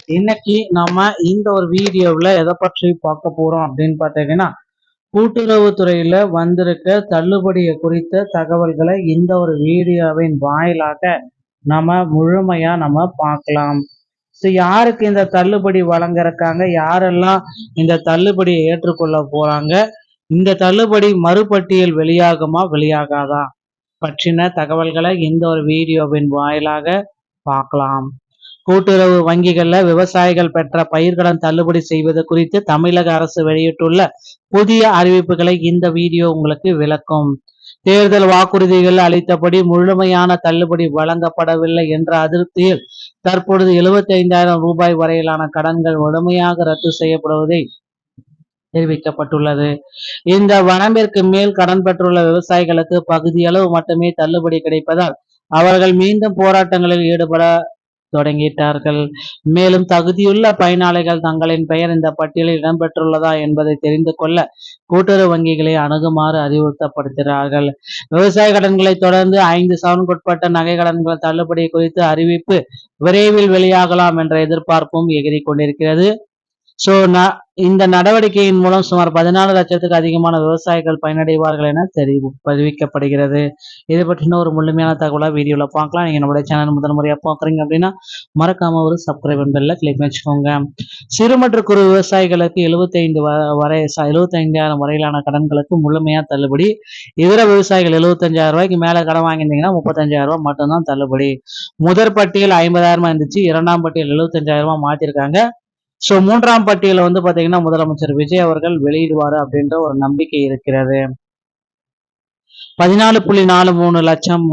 இன்னைக்கு நம்ம இந்த ஒரு வீடியோவில் எதை பற்றி பார்க்க போறோம் அப்படின்னு பார்த்தீங்கன்னா, கூட்டுறவுத்துறையில வந்திருக்க தள்ளுபடியை குறித்த தகவல்களை இந்த ஒரு வீடியோவின் வாயிலாக முழுமையா பார்க்கலாம். ஸோ யாருக்கு இந்த தள்ளுபடி வழங்கிருக்காங்க, யாரெல்லாம் இந்த தள்ளுபடியை ஏற்றுக்கொள்ள போறாங்க, இந்த தள்ளுபடி மறுபட்டியல் வெளியாகுமா வெளியாகாதா பற்றின தகவல்களை இந்த ஒரு வீடியோவின் வாயிலாக பார்க்கலாம். கூட்டுறவு வங்கிகள்ல விவசாயிகள் பெற்ற பயிர்கடன் தள்ளுபடி செய்வது குறித்து தமிழக அரசு வெளியிட்டுள்ள புதிய அறிவிப்புகளை இந்த வீடியோ உங்களுக்கு விளக்கும். தேர்தல் வாக்குறுதிகள் அளித்தபடி முழுமையான தள்ளுபடி வழங்கப்படவில்லை என்ற அதிருப்தியில் தற்பொழுது 75,000 ரூபாய் வரையிலான கடன்கள் முழுமையாக ரத்து செய்யப்படுவதை தெரிவிக்கப்பட்டுள்ளது. இந்த வரம்பிற்கு மேல் கடன் பெற்றுள்ள விவசாயிகளுக்கு பகுதியளவு மட்டுமே தள்ளுபடி கிடைப்பதால் அவர்கள் மீண்டும் போராட்டங்களில் ஈடுபட தொடங்கிட்டார்கள். மேலும் தகுதியுள்ள பயனாளிகள் தங்களின் பெயர் இந்த பட்டியலில் இடம்பெற்றுள்ளதா என்பதை தெரிந்து கொள்ள கூட்டுறவு வங்கிகளை அணுகுமாறு அறிவுறுத்தப்படுகிறார்கள். விவசாய கடன்களை தொடர்ந்து 5 சவரனுக்குட்பட்ட நகை கடன்கள் தள்ளுபடி குறித்து அறிவிப்பு விரைவில் வெளியாகலாம் என்ற எதிர்பார்ப்பும் எகிரி கொண்டிருக்கிறது. இந்த நடவடிக்கையின் மூலம் சுமார் 14 லட்சத்துக்கு அதிகமான விவசாயிகள் பயனடைவார்கள் என தெரிவிக்கப்படுகிறது. இதை பற்றின ஒரு முழுமையான தகவலை வீடியோல பார்க்கலாம். நீங்க நம்மளுடைய சேனல் முதல் முறையா பாக்குறீங்க அப்படின்னா மறக்காம ஒரு சப்ஸ்கிரைப் பெல்ல கிளிக் வச்சுக்கோங்க. சிறு மற்றும் குறு விவசாயிகளுக்கு 75,000 வரையிலான கடன்களுக்கு முழுமையா தள்ளுபடி. இதர விவசாயிகள் 75,000 ரூபாய்க்கு மேல கடன் வாங்கியிருந்தீங்கன்னா 35,000 ரூபாய் மட்டும்தான் தள்ளுபடி. முதற் பட்டியல் 50,000 இருந்துச்சு, இரண்டாம் பட்டியல் 75,000 ரூபாய் மாத்திருக்காங்க. மூன்றாம் பட்டியல பாத்தீங்கன்னா முதலமைச்சர் விஜய் அவர்கள் வெளியிடுவாரு அப்படின்ற ஒரு நம்பிக்கை இருக்கிறது. 14.43 லட்சம்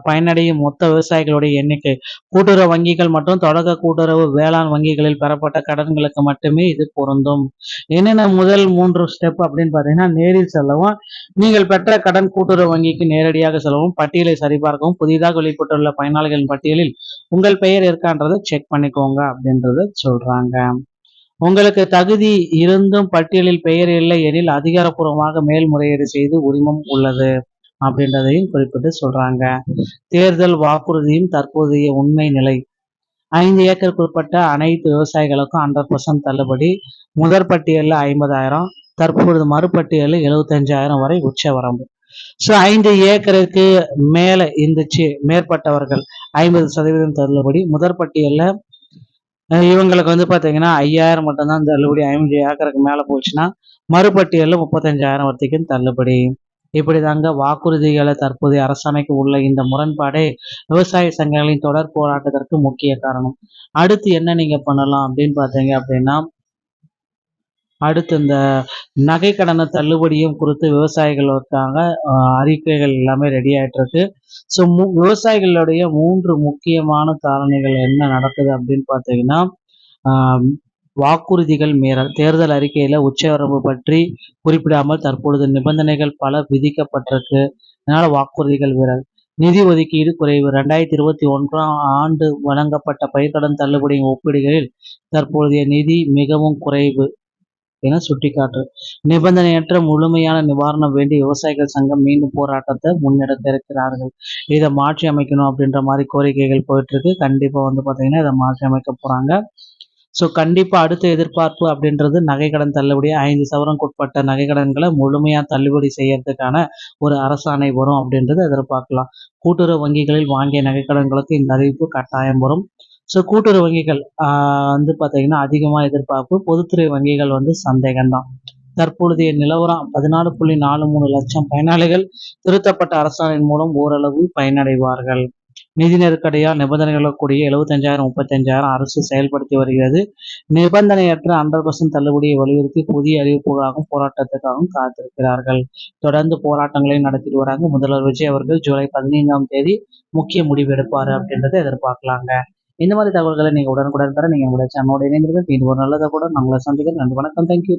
பயனடையும் மொத்த விவசாயிகளுடைய எண்ணிக்கை. கூட்டுறவு வங்கிகள் மற்றும் தொடக்க கூட்டுறவு வேளாண் வங்கிகளில் பெறப்பட்ட கடன்களுக்கு மட்டுமே இது பொருந்தும். என்னென்ன முதல் 3 ஸ்டெப் அப்படின்னு பாத்தீங்கன்னா, நேரில் செல்லவும், நீங்கள் பெற்ற கடன் கூட்டுறவு வங்கிக்கு நேரடியாக செல்லவும், பட்டியலை சரிபார்க்கவும், புதிதாக வெளிப்பட்டுள்ள பயனாளிகளின் பட்டியலில் உங்கள் பெயர் இருக்கான்றதை செக் பண்ணிக்கோங்க அப்படின்றத சொல்றாங்க. உங்களுக்கு தகுதி இருந்தும் பட்டியலில் பெயர் இல்லை எனில் அதிகாரப்பூர்வமாக மேல்முறையீடு செய்து உரிமம் உள்ளது அப்படின்றதையும் குறிப்பிட்டு சொல்றாங்க. தேர்தல் வாக்குறுதியும் தற்போதைய உண்மை நிலை. 5 ஏக்கருக்கு உட்பட்ட அனைத்து விவசாயிகளுக்கும் 100% தள்ளுபடி. முதற் பட்டியலில் 50,000, தற்பொழுது மறுபட்டியலில் 75,000 வரை உச்ச வரம்பு. 5 ஏக்கருக்கு மேல இருந்துச்சு மேற்பட்டவர்கள் 50% தள்ளுபடி. முதற் பட்டியல்ல இவங்களுக்கு பாத்தீங்கன்னா 5,000 மட்டும்தான் தள்ளுபடி. 5 ஏக்கருக்கு மேல போச்சுன்னா மறுபட்டியல்ல 35,000 வரைக்கும் தள்ளுபடி. இப்படிதாங்க வாக்குறுதிகளை தற்போதைய அரசாணைக்கு உள்ள இந்த முரண்பாடே விவசாய சங்கங்களின் தொடர் போராட்டத்திற்கு முக்கிய காரணம். அடுத்து என்ன நீங்க பண்ணலாம் அப்படின்னு பாத்தீங்க அப்படின்னா, அடுத்து இந்த நகை கடனை தள்ளுபடியும் குறித்து விவசாயிகளுக்காக அறிக்கைகள் எல்லாமே ரெடி ஆயிட்டு இருக்கு. விவசாயிகளுடைய 3 முக்கியமான காரணிகள் என்ன நடக்குது அப்படின்னு பார்த்தீங்கன்னா, வாக்குறுதிகள் மீறல். தேர்தல் அறிக்கையில உச்சவரம்பு பற்றி குறிப்பிடாமல் தற்பொழுது நிபந்தனைகள் பல விதிக்கப்பட்டிருக்கு. அதனால வாக்குறுதிகள் மீறல். நிதி ஒதுக்கீடு குறைவு. 2021 ஆண்டு வழங்கப்பட்ட பயிர்க்கடன் தள்ளுபடியின் ஒப்பீடுகளில் தற்போதைய நிதி மிகவும் குறைவு என சுட்டிக்காட்டு. நிபந்தனையற்ற முழுமையான நிவாரணம் வேண்டி விவசாயிகள் சங்கம் மீண்டும் போராட்டத்தை முன்னெடுக்க இருக்கிறார்கள். இதை மாற்றி அமைக்கணும் அப்படின்ற மாதிரி கோரிக்கைகள் போயிட்டு இருக்கு. கண்டிப்பா பாத்தீங்கன்னா இதை மாற்றி அமைக்க போறாங்க. கண்டிப்பா அடுத்த எதிர்பார்ப்பு அப்படின்றது நகைக்கடன் தள்ளுபடி. 5 சவரனுக்கு உட்பட்ட நகைக்கடன்களை முழுமையா தள்ளுபடி செய்யறதுக்கான ஒரு அரசாணை வரும் அப்படின்றத எதிர்பார்க்கலாம். கூட்டுறவு வங்கிகளில் வாங்கிய நகைக்கடன்களுக்கு இந்த அறிவிப்பு கட்டாயம் வரும். கூட்டுறவு வங்கிகள் பாத்தீங்கன்னா அதிகமா எதிர்பார்ப்பு. பொதுத்துறை வங்கிகள் சந்தேகம்தான். தற்பொழுதைய நிலவரம் 14.43 லட்சம் பயனாளிகள் திருத்தப்பட்ட அரசாணையின் மூலம் ஓரளவு பயனடைவார்கள். நிதி நெருக்கடியால் நிபந்தனைகளுக்கூடிய 75,000 35,000 அரசு செயல்படுத்தி வருகிறது. நிபந்தனையற்ற 100% தள்ளுபடியை வலியுறுத்தி புதிய அறிவிப்புகளாகவும் போராட்டத்துக்காகவும் காத்திருக்கிறார்கள். தொடர்ந்து போராட்டங்களையும் நடத்திட்டு வராங்க. முதல்வர் விஜய் அவர்கள் ஜூலை 15ஆம் தேதி முக்கிய முடிவு எடுப்பாரு அப்படின்றத எதிர்பார்க்கலாங்க. இந்த மாதிரி தகவல்களை நீங்க உடனுக்குடன் தர நீங்க உங்களுடைய சேனலோட இணைந்திருக்க. இது ஒரு நல்லதை கூட நாங்களை சந்திக்கிறேன். நன்றி, வணக்கம், தேங்க்யூ.